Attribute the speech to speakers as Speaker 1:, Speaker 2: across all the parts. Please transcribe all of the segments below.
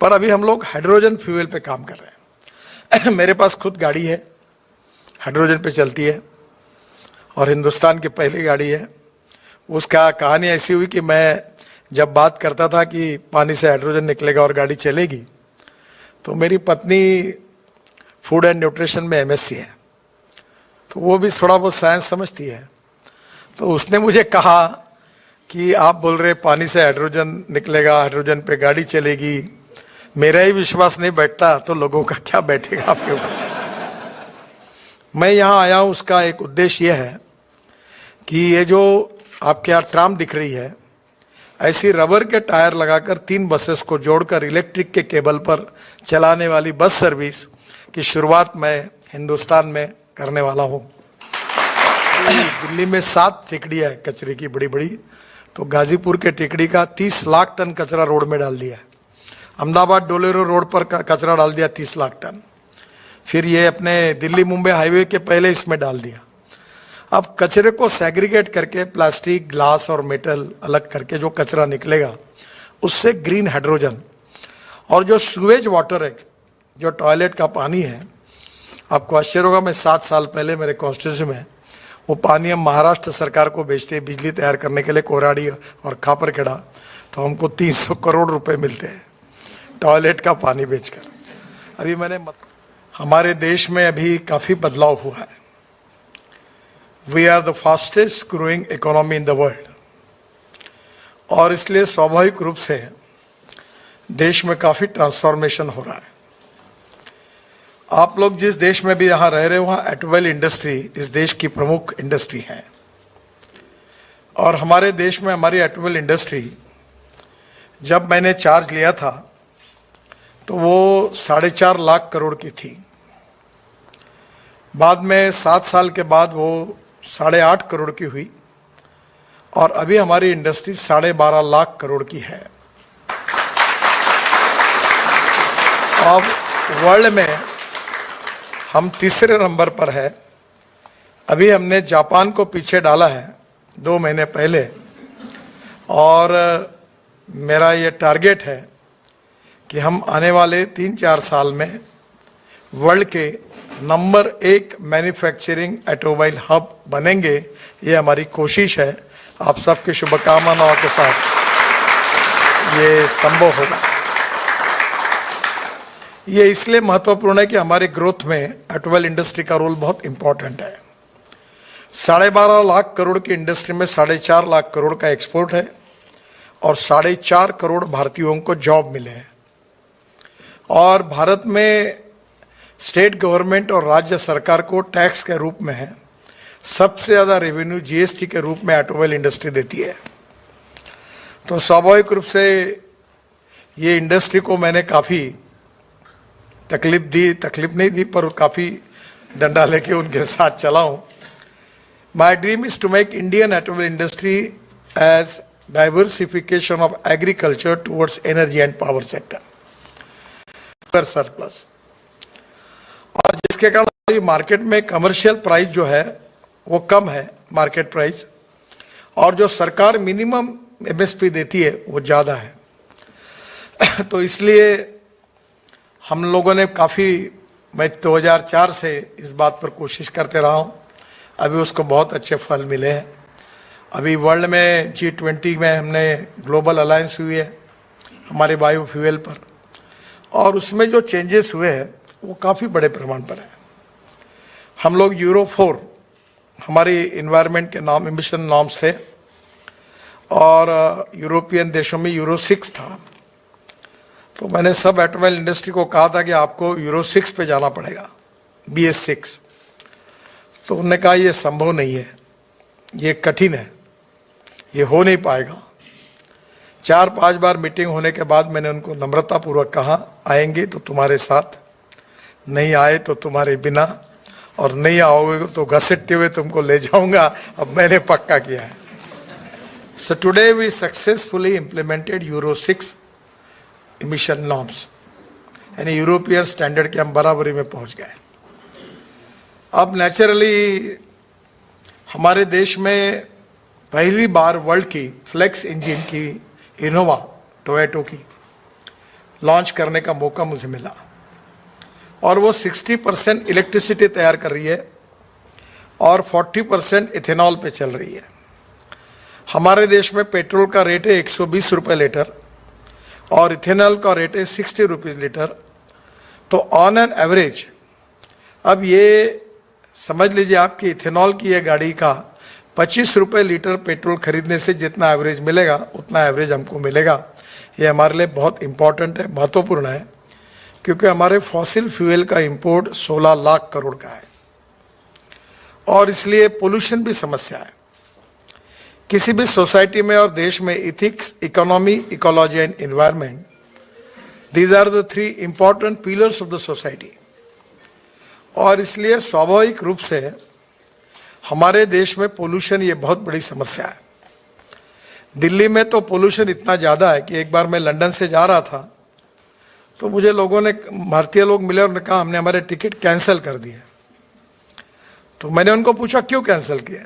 Speaker 1: पर अभी हम लोग हाइड्रोजन फ्यूल पे काम कर रहे हैं। मेरे पास खुद गाड़ी है, हाइड्रोजन पे चलती है और हिंदुस्तान की पहली गाड़ी है। उसका कहानी ऐसी हुई कि मैं जब बात करता था कि पानी से हाइड्रोजन निकलेगा और गाड़ी चलेगी, तो मेरी पत्नी फूड एंड न्यूट्रिशन में एमएससी है, तो वो भी थोड़ा बहुत साइंस समझती है। तो उसने मुझे कहा कि आप बोल रहे पानी से हाइड्रोजन निकलेगा, हाइड्रोजन पे गाड़ी चलेगी, मेरा ही विश्वास नहीं बैठता तो लोगों का क्या बैठेगा आपके ऊपर। मैं यहाँ आया हूँ, उसका एक उद्देश्य यह है कि ये जो आपके यहाँ ट्राम दिख रही है, ऐसी रबर के टायर लगाकर 3 बसेस को जोड़कर इलेक्ट्रिक के केबल पर चलाने वाली बस सर्विस की शुरुआत मैं हिंदुस्तान में करने वाला हूँ। दिल्ली में 7 टेकड़ियाँ है कचरे की बड़ी बड़ी, तो गाजीपुर के टेकड़ी का 30 लाख टन कचरा रोड में डाल दिया है। अहमदाबाद डोलेरो रोड पर कचरा डाल दिया 30 लाख टन। फिर ये अपने दिल्ली मुंबई हाईवे के पहले इसमें डाल दिया। अब कचरे को सेग्रीगेट करके प्लास्टिक, ग्लास और मेटल अलग करके जो कचरा निकलेगा उससे ग्रीन हाइड्रोजन और जो सीवेज वाटर है, जो टॉयलेट का पानी है, आपको आश्चर्य होगा, मैं 7 साल पहले मेरे कॉन्स्टिट्यूंसी में वो पानी हम महाराष्ट्र सरकार को बेचते हैं बिजली तैयार करने के लिए, कोराड़ी और खापरखेड़ा, तो हमको 300 करोड़ रुपए मिलते हैं टॉयलेट का पानी बेचकर। अभी हमारे देश में अभी काफ़ी बदलाव हुआ है। We are the fastest growing economy in the world, और इसलिए स्वाभाविक रूप से देश में काफ़ी ट्रांसफॉर्मेशन हो रहा है। आप लोग जिस देश में भी यहाँ रह रहे हो, वहाँ ऑटोमोबाइल इंडस्ट्री इस देश की प्रमुख इंडस्ट्री है, और हमारे देश में हमारी ऑटोमोबाइल इंडस्ट्री जब मैंने चार्ज लिया था तो वो 4.5 लाख करोड़ की थी। बाद में 7 साल के बाद वो 8.5 करोड़ की हुई, और अभी हमारी इंडस्ट्री 12.5 लाख करोड़ की है। अब वर्ल्ड में हम तीसरे नंबर पर है। अभी हमने जापान को पीछे डाला है 2 महीने पहले, और मेरा ये टारगेट है कि हम आने वाले 3-4 साल में वर्ल्ड के नंबर 1 मैन्युफैक्चरिंग ऑटोमोबाइल हब बनेंगे। ये हमारी कोशिश है। आप सबके शुभकामनाओं के साथ ये संभव होगा। ये इसलिए महत्वपूर्ण है कि हमारे ग्रोथ में ऑटोमोबाइल इंडस्ट्री का रोल बहुत इंपॉर्टेंट है। 12.5 लाख करोड़ की इंडस्ट्री में 4.5 लाख करोड़ का एक्सपोर्ट है, और 4.5 करोड़ भारतीयों को जॉब मिले हैं। और भारत में स्टेट गवर्नमेंट और राज्य सरकार को टैक्स के रूप में है सबसे ज़्यादा रेवेन्यू जीएसटी के रूप में ऑटोमोबाइल इंडस्ट्री देती है। तो स्वाभाविक रूप से ये इंडस्ट्री को मैंने काफ़ी तकलीफ नहीं दी, पर काफ़ी डंडा लेके उनके साथ चला हूँ। My dream is to make Indian automobile industry as diversification of agriculture towards energy and power sector surplus, और जिसके कारण मार्केट में कमर्शियल प्राइस जो है वो कम है मार्केट प्राइस, और जो सरकार मिनिमम एमएसपी देती है वो ज़्यादा है। तो इसलिए हम लोगों ने मैं 2004 से इस बात पर कोशिश करते रहा हूँ। अभी उसको बहुत अच्छे फल मिले हैं। अभी वर्ल्ड में G20 में हमने ग्लोबल अलायंस हुई है हमारे बायोफ्यूल पर, और उसमें जो चेंजेस हुए हैं वो काफ़ी बड़े प्रमाण पर है। हम लोग यूरो 4 हमारी इन्वायरमेंट के नाम एमिशन नॉर्म्स थे, और यूरोपियन देशों में यूरो 6 था। तो मैंने सब ऑटोमोबाइल इंडस्ट्री को कहा था कि आपको यूरो 6 पे जाना पड़ेगा, BS6। तो उन्होंने कहा ये संभव नहीं है, ये कठिन है, ये हो नहीं पाएगा। 4-5 बार मीटिंग होने के बाद मैंने उनको नम्रतापूर्वक कहा, आएंगे तो तुम्हारे साथ, नहीं आए तो तुम्हारे बिना, और नहीं आओगे तो घसीटते हुए तुमको ले जाऊंगा। अब मैंने पक्का किया है। So today we successfully implemented euro 6 emission norms, यानी यूरोपियन स्टैंडर्ड के हम बराबरी में पहुंच गए। अब नेचुरली हमारे देश में पहली बार वर्ल्ड की फ्लेक्स इंजन की इनोवा टोयोटो की लॉन्च करने का मौका मुझे मिला, और वो 60% इलेक्ट्रिसिटी तैयार कर रही है और 40% इथेनॉल पे चल रही है। हमारे देश में पेट्रोल का रेट है 120 रुपये लीटर और इथेनॉल का रेट है 60 रुपीज़ लीटर। तो ऑन एन एवरेज अब ये समझ लीजिए आप कि इथेनॉल की ये गाड़ी का 25 रुपये लीटर पेट्रोल खरीदने से जितना एवरेज मिलेगा उतना एवरेज हमको मिलेगा। ये हमारे लिए बहुत इम्पॉर्टेंट है, महत्वपूर्ण है, क्योंकि हमारे फॉसिल फ्यूल का इंपोर्ट 16 लाख करोड़ का है और इसलिए पोल्यूशन भी समस्या है। किसी भी सोसाइटी में और देश में ethics, economy, ecology and environment, these are the 3 important pillars of the society. और इसलिए स्वाभाविक रूप से हमारे देश में पोल्यूशन ये बहुत बड़ी समस्या है। दिल्ली में तो पोल्यूशन इतना ज़्यादा है कि एक बार मैं लंदन से जा रहा था तो मुझे लोगों ने, भारतीय लोग मिले और उन्होंने कहा हमने हमारे टिकट कैंसिल कर दिए। तो मैंने उनको पूछा क्यों कैंसिल किया,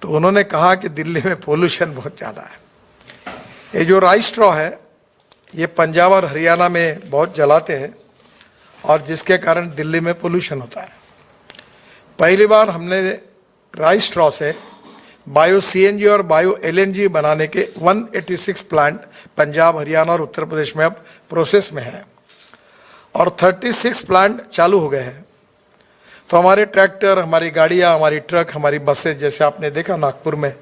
Speaker 1: तो उन्होंने कहा कि दिल्ली में पोल्यूशन बहुत ज़्यादा है। ये जो राइस स्ट्रॉ है ये पंजाब और हरियाणा में बहुत जलाते हैं और जिसके कारण दिल्ली में पोल्यूशन होता है। पहली बार हमने राइस स्ट्रॉ से बायो सीएनजी और बायो एलएनजी बनाने के 186 प्लांट पंजाब, हरियाणा और उत्तर प्रदेश में अब प्रोसेस में है और 36 प्लांट चालू हो गए हैं। तो हमारे ट्रैक्टर, हमारी गाड़ियाँ, हमारी ट्रक, हमारी बसें, जैसे आपने देखा नागपुर में,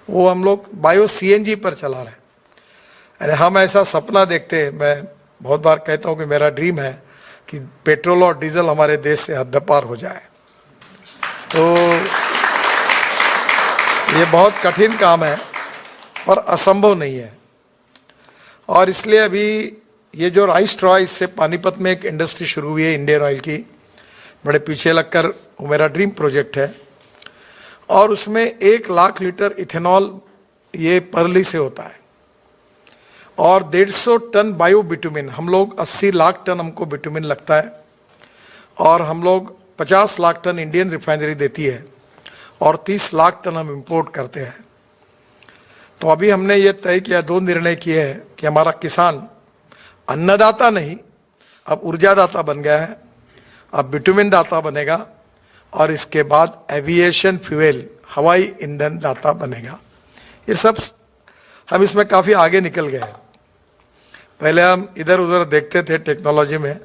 Speaker 1: वो हम लोग बायो सीएनजी पर चला रहे हैं। अरे हम ऐसा सपना देखते हैं, मैं बहुत बार कहता हूँ कि मेरा ड्रीम है कि पेट्रोल और डीजल हमारे देश से हद्दपार हो जाए। तो ये बहुत कठिन काम है और असंभव नहीं है। और इसलिए अभी ये जो राइस स्ट्रॉ, इससे पानीपत में एक इंडस्ट्री शुरू हुई है इंडियन ऑयल की, बड़े पीछे लगकर, वो मेरा ड्रीम प्रोजेक्ट है और उसमें 1 लाख लीटर इथेनॉल ये परली से होता है और 150 टन बायो बिटुमिन, हम लोग 80 लाख टन हमको बिटुमिन लगता है और हम लोग 50 लाख टन इंडियन रिफाइनरी देती है और 30 लाख टन हम इंपोर्ट करते हैं। तो अभी हमने ये तय किया, 2 निर्णय किए हैं कि हमारा किसान अन्नदाता नहीं, अब ऊर्जादाता बन गया है, अब बिटुमिन दाता बनेगा और इसके बाद एविएशन फ्यूल, हवाई ईंधन दाता बनेगा। ये सब हम इसमें काफ़ी आगे निकल गए हैं। पहले हम इधर उधर देखते थे टेक्नोलॉजी में,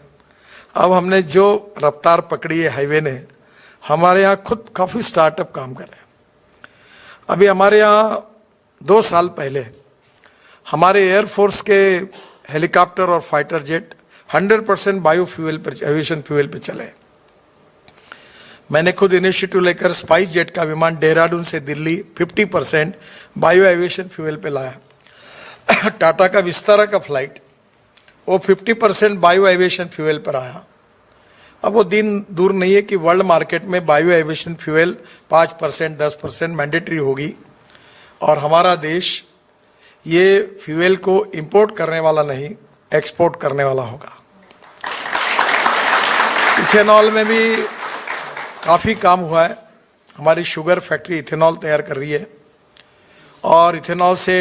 Speaker 1: अब हमने जो रफ्तार पकड़ी है हाईवे ने, हमारे यहाँ खुद काफ़ी स्टार्टअप काम कर रहे हैं। अभी हमारे यहाँ 2 साल पहले हमारे एयरफोर्स के हेलीकॉप्टर और फाइटर जेट 100% बायो फ्यूल पर, एविएशन फ्यूल पे चले। मैंने खुद इनिशिएटिव लेकर स्पाइस जेट का विमान देहरादून से दिल्ली 50% बायो एविएशन फ्यूल पे लाया। टाटा का विस्तारा का फ्लाइट वो 50% बायो एविएशन फ्यूल पर आया। अब वो दिन दूर नहीं है कि वर्ल्ड मार्केट में बायो एविएशन फ्यूल 5%, 10% मैंडेटरी होगी और हमारा देश ये फ्यूल को इंपोर्ट करने वाला नहीं, एक्सपोर्ट करने वाला होगा। इथेनॉल में भी काफ़ी काम हुआ है। हमारी शुगर फैक्ट्री इथेनॉल तैयार कर रही है और इथेनॉल से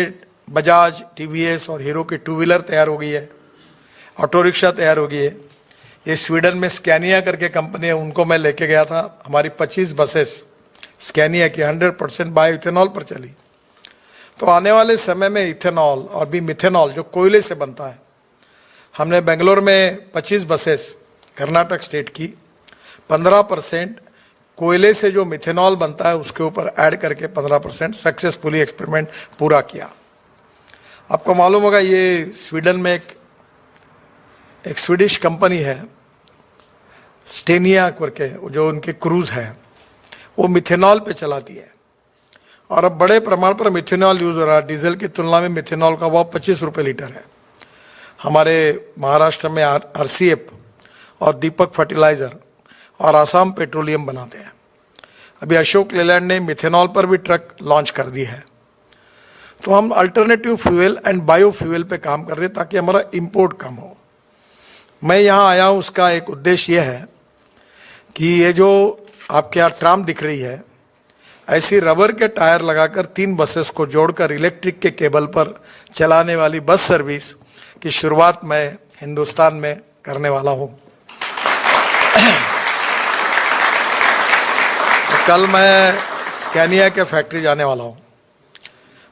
Speaker 1: बजाज, टीवीएस और हीरो की 2 व्हीलर तैयार हो गई है, ऑटो रिक्शा तैयार हो गई है। ये स्वीडन में स्कैनिया करके कंपनी है, उनको मैं लेके गया था। हमारी 25 बसेस स्कैनिया की 100% बायो इथेनॉल पर चली। तो आने वाले समय में इथेनॉल और भी मिथेनॉल जो कोयले से बनता है, हमने बेंगलोर में 25 बसेस कर्नाटक स्टेट की 15% कोयले से जो मिथेनॉल बनता है उसके ऊपर ऐड करके 15% सक्सेसफुली एक्सपेरिमेंट पूरा किया। आपको मालूम होगा ये स्वीडन में एक स्वीडिश कंपनी है स्टेनिया करके, जो उनके क्रूज है वो मिथेनॉल पे चलाती है और अब बड़े प्रमाण पर मिथेनॉल यूज हो रहा है। डीजल की तुलना में मिथेनॉल का भाव 25 रुपये लीटर है। हमारे महाराष्ट्र में आरसीएफ और दीपक फर्टिलाइजर और आसाम पेट्रोलियम बनाते हैं। अभी अशोक लेलैंड ने मिथेनॉल पर भी ट्रक लॉन्च कर दी है। तो हम alternative fuel and bio fuel पे काम कर रहे हैं ताकि हमारा इंपोर्ट कम हो। मैं यहाँ आया हूँ, उसका एक उद्देश्य यह है कि ये जो आपके यहाँ ट्राम दिख रही है, ऐसी रबर के टायर लगाकर 3 बसेस को जोड़कर इलेक्ट्रिक के केबल पर चलाने वाली बस सर्विस की शुरुआत मैं हिंदुस्तान में करने वाला हूं। तो कल मैं स्कैनिया के फैक्ट्री जाने वाला हूं।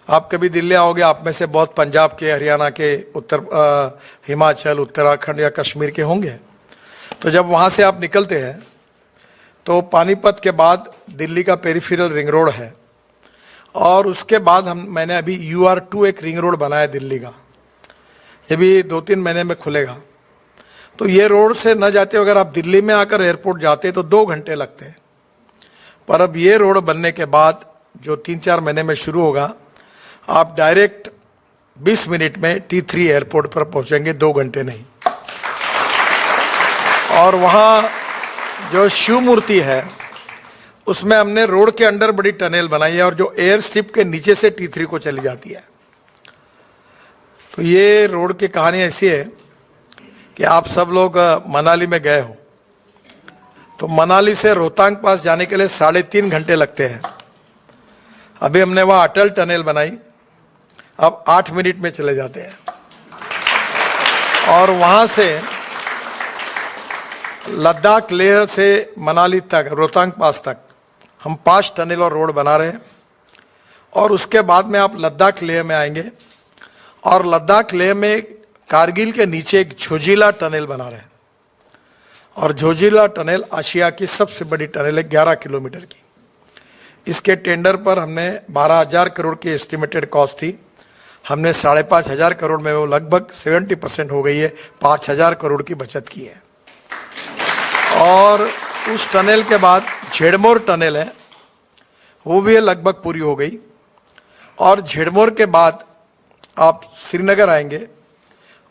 Speaker 1: आप कभी दिल्ली आओगे, आप में से बहुत पंजाब के, हरियाणा के, हिमाचल, उत्तराखंड या कश्मीर के होंगे। तो जब वहाँ से आप निकलते हैं तो पानीपत के बाद दिल्ली का पेरिफेरल रिंग रोड है, और उसके बाद मैंने अभी UR2 एक रिंग रोड बनाया दिल्ली का, ये भी 2-3 महीने में खुलेगा। तो ये रोड से न जाते अगर आप दिल्ली में आकर एयरपोर्ट जाते तो 2 घंटे लगते हैं, पर अब ये रोड बनने के बाद जो 3-4 महीने में शुरू होगा, आप डायरेक्ट 20 मिनट में T3 एयरपोर्ट पर पहुंचेंगे, 2 घंटे नहीं। और वहाँ जो शिव मूर्ति है उसमें हमने रोड के अंडर बड़ी टनल बनाई है, और जो एयर स्ट्रिप के नीचे से T3 को चली जाती है। तो ये रोड की कहानी ऐसी है कि आप सब लोग मनाली में गए हो, तो मनाली से रोहतांग पास जाने के लिए 3.5 घंटे लगते हैं। अभी हमने वहाँ अटल टनल बनाई, अब 8 मिनट में चले जाते हैं। और वहाँ से लद्दाख, लेह से मनाली तक, रोहतांग पास तक हम 5 टनल और रोड बना रहे हैं। और उसके बाद में आप लद्दाख लेह में आएंगे, और लद्दाख लेह में कारगिल के नीचे एक झोजिला टनल बना रहे हैं। और झोजिला टनल आशिया की सबसे बड़ी टनल है, 11 किलोमीटर की। इसके टेंडर पर हमने 12,000 करोड़ की एस्टिमेटेड कॉस्ट थी, हमने 5,500 करोड़ में वो लगभग 70% हो गई है, 5,000 करोड़ की बचत की है। और उस टनल के बाद झेड़मोर टनल है, वो भी लगभग पूरी हो गई। और झेड़मोर के बाद आप श्रीनगर आएंगे,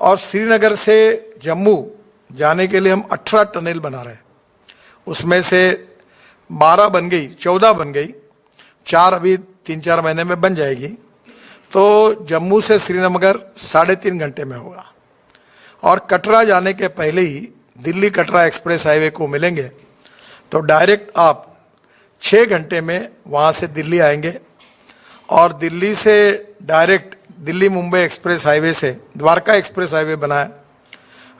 Speaker 1: और श्रीनगर से जम्मू जाने के लिए हम 18 टनल बना रहे हैं। उसमें से 12 बन गई, 14 बन गई, 4 अभी 3-4 महीने में बन जाएगी। तो जम्मू से श्रीनगर 3.5 घंटे में होगा। और कटरा जाने के पहले ही दिल्ली कटरा एक्सप्रेस हाईवे को मिलेंगे, तो डायरेक्ट आप 6 घंटे में वहाँ से दिल्ली आएंगे। और दिल्ली से direct Delhi Mumbai express highway से द्वारका एक्सप्रेस हाईवे बना है,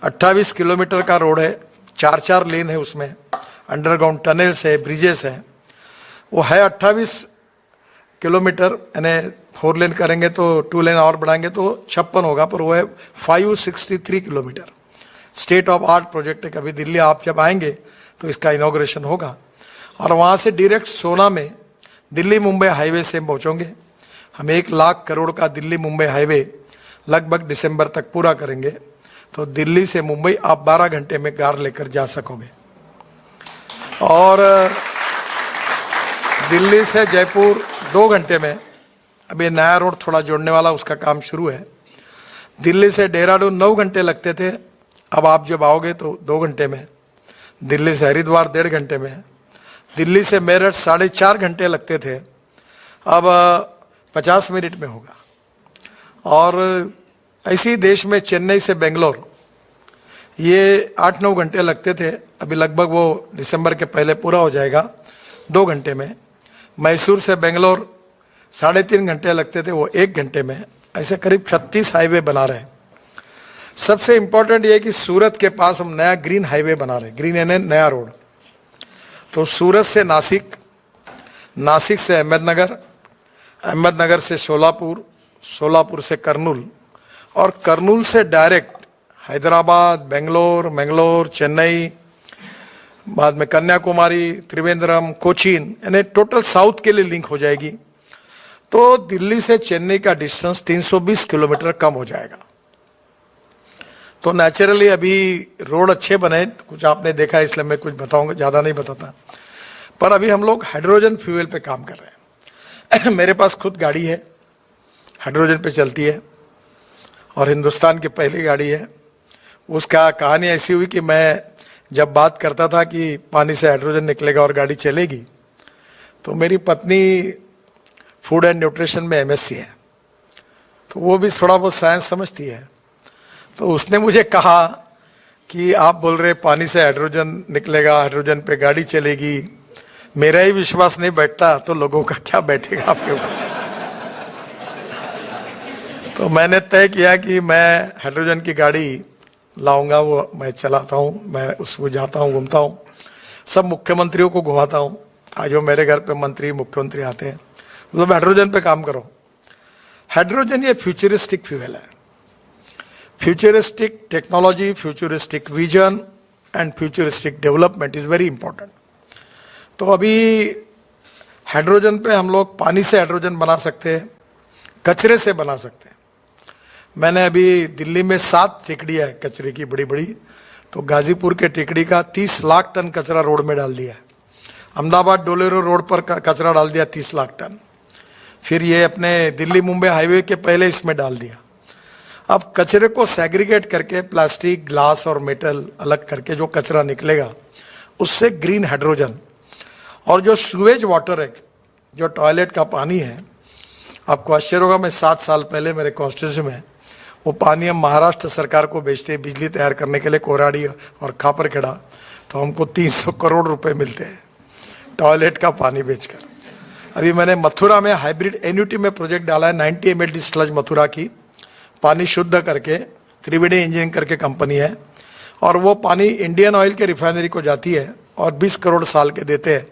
Speaker 1: 28 किलोमीटर का रोड है, 4-4 लेन है उसमें, अंडरग्राउंड टनल्स है, ब्रिजेस है। वो है 28 किलोमीटर, यानी 4 लेन करेंगे तो 2 लेन और बढ़ाएंगे तो 56 होगा, पर वो है 563 kilometre. State of art project है। कभी दिल्ली आप जब आएंगे तो इसका इनॉग्रेशन होगा। और वहाँ से डायरेक्ट सोना में दिल्ली मुंबई हाईवे से पहुँचोगे। हम 1 लाख करोड़ का दिल्ली मुंबई हाईवे लगभग दिसंबर तक पूरा करेंगे, तो दिल्ली से मुंबई आप 12 घंटे में कार लेकर जा सकोगे। और दिल्ली से जयपुर 2 घंटे में, अभी नया रोड थोड़ा जोड़ने वाला, उसका काम शुरू है। दिल्ली से देहरादून 9 घंटे लगते थे, अब आप जब आओगे तो 2 घंटे में। दिल्ली से हरिद्वार 1.5 घंटे में। दिल्ली से मेरठ 4.5 घंटे लगते थे, अब 50 मिनट में होगा। और ऐसी देश में चेन्नई से बेंगलोर ये 8-9 घंटे लगते थे, अभी लगभग वो दिसंबर के पहले पूरा हो जाएगा 2 घंटे में। मैसूर से बेंगलोर 3.5 घंटे लगते थे, वो 1 घंटे में। ऐसे करीब 36 हाईवे बना रहे हैं। सबसे इंपॉर्टेंट ये कि सूरत के पास हम नया ग्रीन हाईवे बना रहे हैं, ग्रीन यानी नया रोड। तो सूरत से नासिक, नासिक से अहमदनगर, अहमदनगर से सोलापुर, सोलापुर से कर्नूल, और कर्नूल से डायरेक्ट हैदराबाद, बेंगलोर, मंगलोर, चेन्नई, बाद में कन्याकुमारी, त्रिवेंद्रम, कोचीन, यानी टोटल साउथ के लिए लिंक हो जाएगी। तो दिल्ली से चेन्नई का डिस्टेंस 320 किलोमीटर कम हो जाएगा। तो नेचुरली अभी रोड अच्छे बने, कुछ आपने देखा है, इसलिए मैं कुछ बताऊंगा, ज़्यादा नहीं बताता। पर अभी हम लोग हाइड्रोजन फ्यूल पे काम कर रहे हैं। मेरे पास खुद गाड़ी है, हाइड्रोजन पे चलती है, और हिंदुस्तान की पहली गाड़ी है। उसका कहानी ऐसी हुई कि मैं जब बात करता था कि पानी से हाइड्रोजन निकलेगा और गाड़ी चलेगी, तो मेरी पत्नी फूड एंड न्यूट्रिशन में MSc है, तो वो भी थोड़ा बहुत साइंस समझती है। तो उसने मुझे कहा कि आप बोल रहे पानी से हाइड्रोजन निकलेगा, हाइड्रोजन पे गाड़ी चलेगी, मेरा ही विश्वास नहीं बैठता तो लोगों का क्या बैठेगा आपके ऊपर। तो मैंने तय किया कि मैं हाइड्रोजन की गाड़ी लाऊंगा, वो मैं चलाता हूँ, मैं उसको जाता हूँ, घूमता हूँ, सब मुख्यमंत्रियों को घुमाता हूँ। आज जो मेरे घर पे मंत्री मुख्यमंत्री आते हैं मतलब हाइड्रोजन पे काम करो। हाइड्रोजन ये फ्यूचरिस्टिक फ्यूल है, futuristic technology, futuristic vision and futuristic development is very important. तो अभी हाइड्रोजन पे हम लोग पानी से हाइड्रोजन बना सकते हैं, कचरे से बना सकते हैं। मैंने अभी दिल्ली में 7 टेकड़ियाँ है कचरे की बड़ी बड़ी, तो गाजीपुर के टेकड़ी का 30 लाख टन कचरा रोड में डाल दिया है। अहमदाबाद डोलेरो रोड पर कचरा डाल दिया 30 लाख टन। फिर ये अपने दिल्ली मुंबई हाईवे के पहले इसमें डाल दिया। अब कचरे को सेग्रीगेट करके प्लास्टिक, ग्लास और मेटल अलग करके जो कचरा निकलेगा उससे ग्रीन हाइड्रोजन, और जो सूवेज वाटर है, जो टॉयलेट का पानी है, आपको आश्चर्य होगा, मैं 7 साल पहले मेरे कॉन्स्टिट्यूंसी में वो पानी हम महाराष्ट्र सरकार को बेचते हैं बिजली तैयार करने के लिए, कोराडी और खापरखेड़ा, तो हमको 300 करोड़ रुपए मिलते हैं टॉयलेट का पानी बेचकर। अभी मैंने मथुरा में हाइब्रिड एन्यूटी में प्रोजेक्ट डाला है, 90 ml स्लज मथुरा की पानी शुद्ध करके, त्रिवेणी इंजीनियरिंग करके कंपनी है, और वो पानी इंडियन ऑयल के रिफाइनरी को जाती है और 20 करोड़ साल के देते हैं।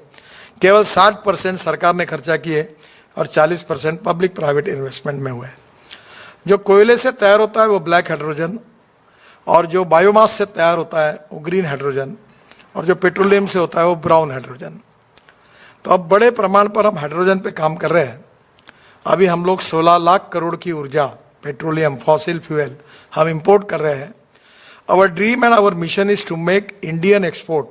Speaker 1: केवल 60% सरकार ने खर्चा किए और 40% पब्लिक प्राइवेट इन्वेस्टमेंट में हुए। जो कोयले से तैयार होता है वो ब्लैक हाइड्रोजन, और जो बायोमास से तैयार होता है वो ग्रीन हाइड्रोजन, और जो पेट्रोलियम से होता है वो ब्राउन हाइड्रोजन। तो अब बड़े प्रमाण पर हम हाइड्रोजन पे काम कर रहे हैं। अभी हम लोग 16 लाख करोड़ की ऊर्जा, पेट्रोलियम, फॉसिल फ्यूल हम इंपोर्ट कर रहे हैं। Our dream and our mission is to make Indian export,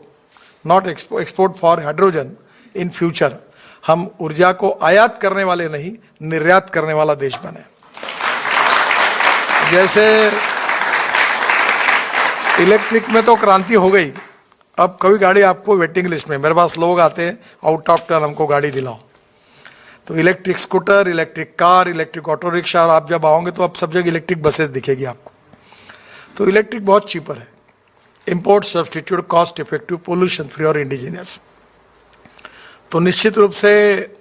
Speaker 1: not export for hydrogen in future. हम ऊर्जा को आयात करने वाले नहीं, निर्यात करने वाला देश बने। जैसे इलेक्ट्रिक में तो क्रांति हो गई, अब कभी गाड़ी आपको वेटिंग लिस्ट में, मेरे पास लोग आते हैं आउट ऑफ टर्न, हमको गाड़ी दिलाओ, तो electric scooter, electric car, electric auto rickshaw, और आप जब आओगे तो अब सब जगह इलेक्ट्रिक बसेस दिखेगी आपको। तो इलेक्ट्रिक बहुत चीपर है, import substitute, cost effective, pollution free और इंडिजिनियस। तो निश्चित रूप से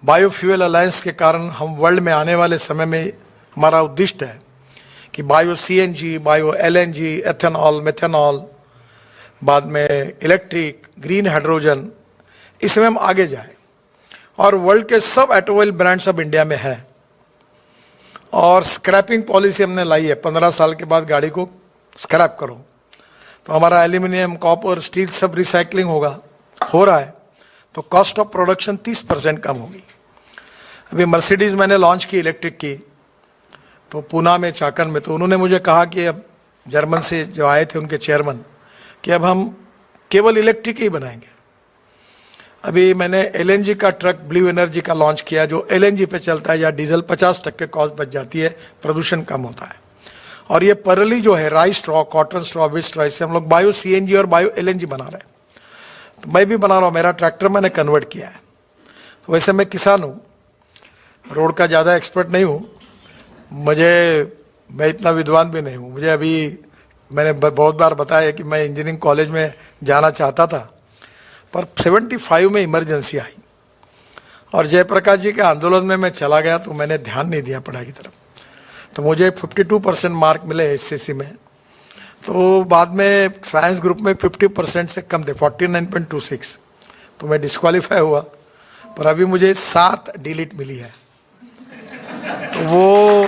Speaker 1: बायोफ्यूल अलायंस के कारण हम वर्ल्ड में आने वाले समय में हमारा उद्दिष्ट है कि bio CNG, bio LNG, ethanol, methanol, बाद में इलेक्ट्रिक, ग्रीन हाइड्रोजन, इसमें हम आगे जाएं। और वर्ल्ड के सब ऑटोमोबाइल ब्रांड्स अब इंडिया में है, और स्क्रैपिंग पॉलिसी हमने लाई है, 15 साल के बाद गाड़ी को स्क्रैप करो। तो हमारा एल्यूमिनियम, कॉपर, स्टील सब रिसाइकलिंग होगा, हो रहा है, तो कॉस्ट ऑफ प्रोडक्शन 30% कम होगी। अभी मर्सिडीज मैंने लॉन्च की इलेक्ट्रिक की, तो पूना में, चाकन में, तो उन्होंने मुझे कहा कि अब जर्मन से जो आए थे उनके चेयरमैन, कि अब हम केवल इलेक्ट्रिक ही बनाएंगे। अभी मैंने एलएनजी का ट्रक ब्लू एनर्जी का लॉन्च किया, जो एलएनजी पे चलता है, या डीजल 50% कॉस्ट बच जाती है, प्रदूषण कम होता है। और ये परली जो है, rice straw, cotton straw, waste straw, इससे हम लोग बायो सीएनजी और बायो एलएनजी बना रहे हैं। तो मैं भी बना रहा हूँ, मेरा ट्रैक्टर मैंने कन्वर्ट किया है। तो वैसे मैं किसान हूँ, रोड का ज़्यादा एक्सपर्ट नहीं हूँ, मैं इतना विद्वान भी नहीं हूँ। मुझे अभी मैंने बहुत बार बताया कि मैं इंजीनियरिंग कॉलेज में जाना चाहता था, पर 75 में इमरजेंसी आई और जयप्रकाश जी के आंदोलन में मैं चला गया, तो मैंने ध्यान नहीं दिया पढ़ाई की तरफ। तो मुझे 52% मार्क मिले एसएससी में। तो बाद में साइंस ग्रुप में 50% से कम थे, 49.26, तो मैं डिस्क्वालीफाई हुआ। पर अभी मुझे 7 डिलीट मिली है, तो वो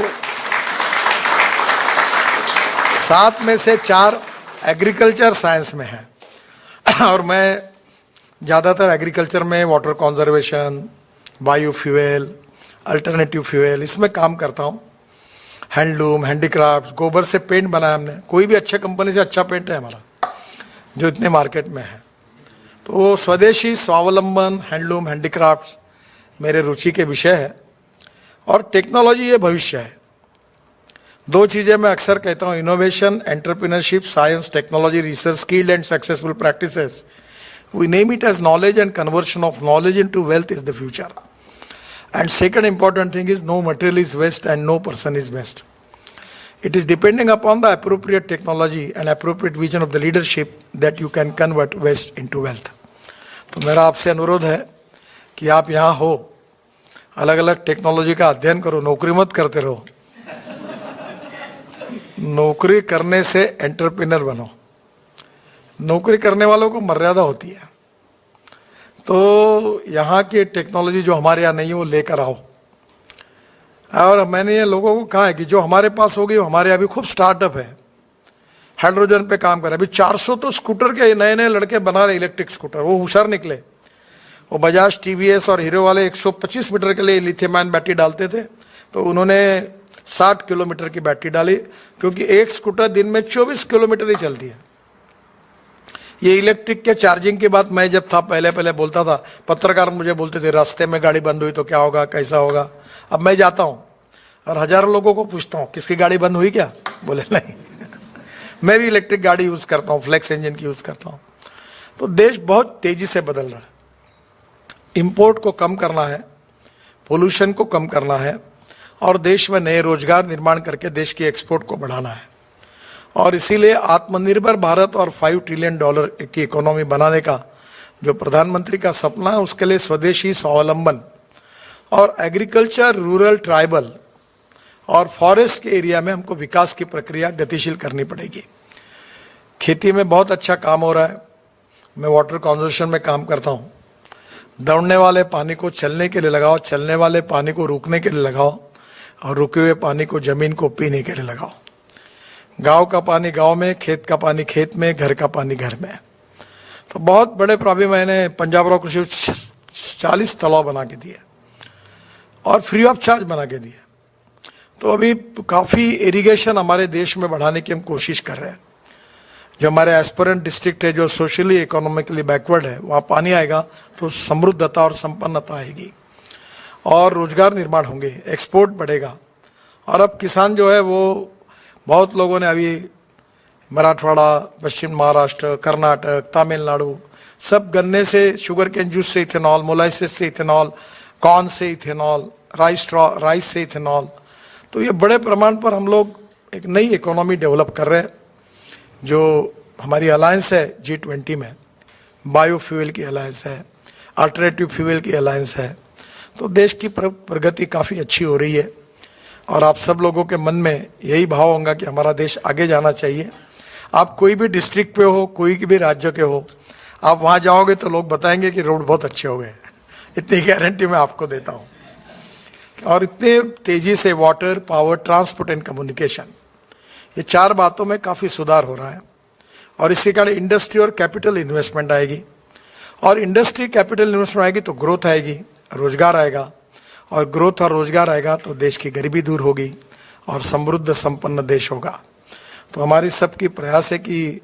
Speaker 1: 7 में से 4 एग्रीकल्चर साइंस में है। और मैं ज़्यादातर एग्रीकल्चर में water conservation, biofuel, alternative fuel, इसमें काम करता हूँ। हैंडलूम, हैंडीक्राफ्ट, गोबर से पेंट बनाया हमने, कोई भी अच्छे कंपनी से अच्छा पेंट है हमारा जो इतने मार्केट में है। तो स्वदेशी, स्वावलंबन, हैंडलूम, हैंडीक्राफ्ट्स मेरे रुचि के विषय है, और टेक्नोलॉजी ये भविष्य है। 2 चीज़ें मैं अक्सर कहता हूँ, innovation, entrepreneurship, science, technology, research, skilled and successful practices. We name it as knowledge, and conversion of knowledge into wealth is the future. And second important thing is, no material is waste and no person is waste. It is depending upon the appropriate technology and appropriate vision of the leadership that you can convert waste into wealth. तो मेरा आपसे अनुरोध है कि आप यहाँ हो, अलग अलग टेक्नोलॉजी का अध्ययन करो, नौकरी मत करते रहो। नौकरी करने से एंटरप्रेन्योर बनो। नौकरी करने वालों को मर्यादा होती है, तो यहाँ की टेक्नोलॉजी जो हमारे यहाँ नहीं है वो लेकर आओ। और मैंने ये लोगों को कहा है कि जो हमारे पास होगी, वो हमारे यहाँ भी खूब स्टार्टअप है, हाइड्रोजन पे काम कर रहे हैं। अभी 400 तो स्कूटर के नए नए लड़के बना रहे, इलेक्ट्रिक स्कूटर। वो होशियार निकले। वो बजाज, टीवीएस और हीरो वाले 125 मीटर के लिए लिथियम आयन बैटरी डालते थे, तो उन्होंने 60 किलोमीटर की बैटरी डाली, क्योंकि एक स्कूटर दिन में 24 किलोमीटर ही चलती है। ये इलेक्ट्रिक के चार्जिंग की बात मैं जब था पहले पहले बोलता था, पत्रकार मुझे बोलते थे रास्ते में गाड़ी बंद हुई तो क्या होगा, कैसा होगा। अब मैं जाता हूँ और हजारों लोगों को पूछता हूँ किसकी गाड़ी बंद हुई क्या, बोले नहीं। मैं भी इलेक्ट्रिक गाड़ी यूज करता हूँ, फ्लेक्स इंजन की यूज करता हूँ। तो देश बहुत तेजी से बदल रहा है। इंपोर्ट को कम करना है, पोल्यूशन को कम करना है, और देश में नए रोजगार निर्माण करके देश की एक्सपोर्ट को बढ़ाना है। और इसीलिए आत्मनिर्भर भारत और $5 ट्रिलियन की इकोनॉमी बनाने का जो प्रधानमंत्री का सपना है, उसके लिए स्वदेशी, स्वावलंबन और एग्रीकल्चर, रूरल, ट्राइबल और फॉरेस्ट के एरिया में हमको विकास की प्रक्रिया गतिशील करनी पड़ेगी। खेती में बहुत अच्छा काम हो रहा है। मैं वाटर कंजर्वेशन में काम करता हूँ। दौड़ने वाले पानी को चलने के लिए लगाओ, चलने वाले पानी को रुकने के लिए लगाओ, और रुके हुए पानी को जमीन को पीने के लिए लगाओ। गांव का पानी गांव में, खेत का पानी खेत में, घर का पानी घर में। तो बहुत बड़े प्रॉब्लम। मैंने पंजाब राव कृषि 40 तालाब बना के दिए और फ्री ऑफ चार्ज बना के दिए। तो अभी काफ़ी इरिगेशन हमारे देश में बढ़ाने की हम कोशिश कर रहे हैं। जो हमारे एस्पिरेंट डिस्ट्रिक्ट है, जो सोशली इकोनॉमिकली बैकवर्ड है, वहाँ पानी आएगा तो समृद्धता और संपन्नता आएगी और रोजगार निर्माण होंगे, एक्सपोर्ट बढ़ेगा। और अब किसान जो है वो, बहुत लोगों ने अभी मराठवाड़ा, पश्चिम महाराष्ट्र, कर्नाटक, तमिलनाडु, सब गन्ने से, शुगर केन जूस से इथेनॉल, मोलाइसिस से इथेनॉल, कॉर्न से इथेनॉल, राइस से इथेनॉल। तो ये बड़े प्रमाण पर हम लोग एक नई इकोनॉमी डेवलप कर रहे हैं। जो हमारी अलायंस है G20 में, बायोफ्यूल की अलायंस है, अल्टरनेटिव फ्यूल की अलायंस है। तो देश की प्रगति काफ़ी अच्छी हो रही है और आप सब लोगों के मन में यही भाव होगा कि हमारा देश आगे जाना चाहिए। आप कोई भी डिस्ट्रिक्ट पे हो, कोई भी राज्य के हो, आप वहाँ जाओगे तो लोग बताएंगे कि रोड बहुत अच्छे हो गए। इतनी गारंटी मैं आपको देता हूँ। और इतने तेजी से water, power, transport and communication, ये 4 बातों में काफ़ी सुधार हो रहा है। और इसी कारण इंडस्ट्री और कैपिटल इन्वेस्टमेंट आएगी, और इंडस्ट्री कैपिटल इन्वेस्टमेंट आएगी तो ग्रोथ आएगी, रोजगार आएगा, और ग्रोथ और रोजगार आएगा तो देश की गरीबी दूर होगी और समृद्ध संपन्न देश होगा। तो हमारी सबकी प्रयास है कि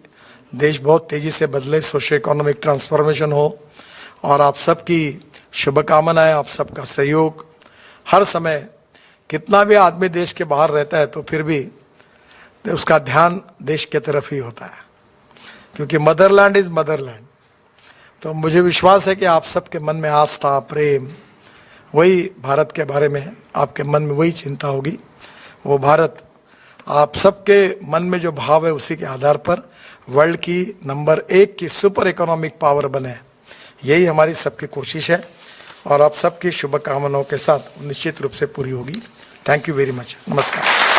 Speaker 1: देश बहुत तेजी से बदले, सोशो इकोनॉमिक ट्रांसफॉर्मेशन हो। और आप सबकी शुभकामनाएं, आप सबका सहयोग। हर समय कितना भी आदमी देश के बाहर रहता है तो फिर भी उसका ध्यान देश के तरफ ही होता है, क्योंकि मदरलैंड इज मदरलैंड। तो मुझे विश्वास है कि आप सबके मन में आस्था, प्रेम, वही भारत के बारे में आपके मन में वही चिंता होगी। वो भारत आप सबके मन में जो भाव है उसी के आधार पर वर्ल्ड की नंबर 1 की सुपर इकोनॉमिक पावर बने, यही हमारी सबकी कोशिश है। और आप सबकी शुभकामनाओं के साथ निश्चित रूप से पूरी होगी। Thank you very much. नमस्कार।